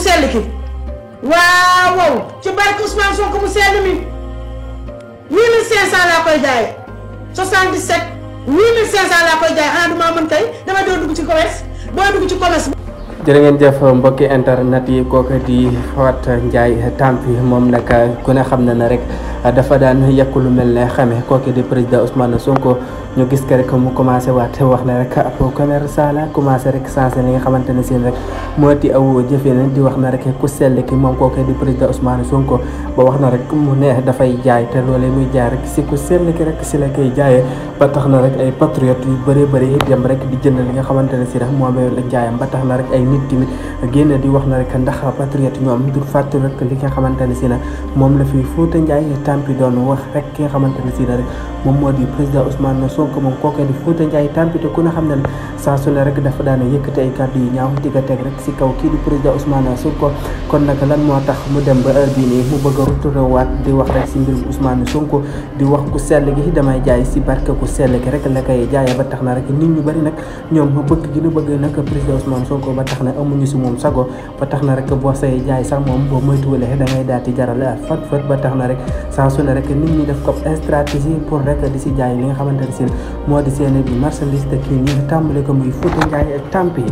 sell ki waaw waaw ci barke Ousmane Sonko mu sell mi 8500 laa koy jaayee 77 8500 laa koy jaayee xanaa du maa mën kay dama doon dugg ci commerce boo dugg ci commerce. jërë ngeen jëf mbokki internet yi kooku di Fatou Ndiaye Tampi moom nag ku ne xam na ne rek dafa daan yekk lu mel ne xame kooku di président Ousmane Sonko ñu gis ko rek mu commencé waat wax ne rek ab commerçant la commencé rek sensé li nga xamante ne si rek moo di aw jëfee di wax na rek ku sell ki moom kooku di président Ousmane Sonko ba wax na rek mu ne dafay jaay te loolee muy jaay rek si ku sell ki rek si la koy jaayee ba tax na rek ay patriotes yu bëree bëri dem rek di jënd li nga xamante ne si rek moom la jaayam ba tax na rek ay nit tamit génn di wax na rek ndax patriote ñoom du fàtte rek li nga xamante ne si na moom la fi Fatou Ndiaye Tampi doon wax rek ki nga xamante ne si na rek moom moo di président Ousmane Sonko moom kooku di Fatou Ndiaye Tampi te ku ne xam ne saa su ne rek dafa daan yëkkati ay kàddu yu ñaaw di ko teg rek si kaw kii di président Ousmane Sonko kon nag lan moo tax mu dem ba heure bii nii mu bëgg a retournewaat di wax rek si mbirum Ousmane Sonko di wax ku sell gi damay jaay si barke ku sell gi rek la koy jaayee ba tax na rek nit ñu bëri nag ñoom bëgg gi ñu bëgg nag président Ousmane Sonko ba tax na amuñu si moom sago ba tax na rek boo say jaay sax moom boo moytuwulee da ngay daal di jaral fat ba tax na rek saa su ne rek nit ñi def ko stratégie pour rek di si jaay li nga xamante ne si moo di seen bi marchandise te kii ñu tàmbale ko muy Fatou Ndiaye Tampi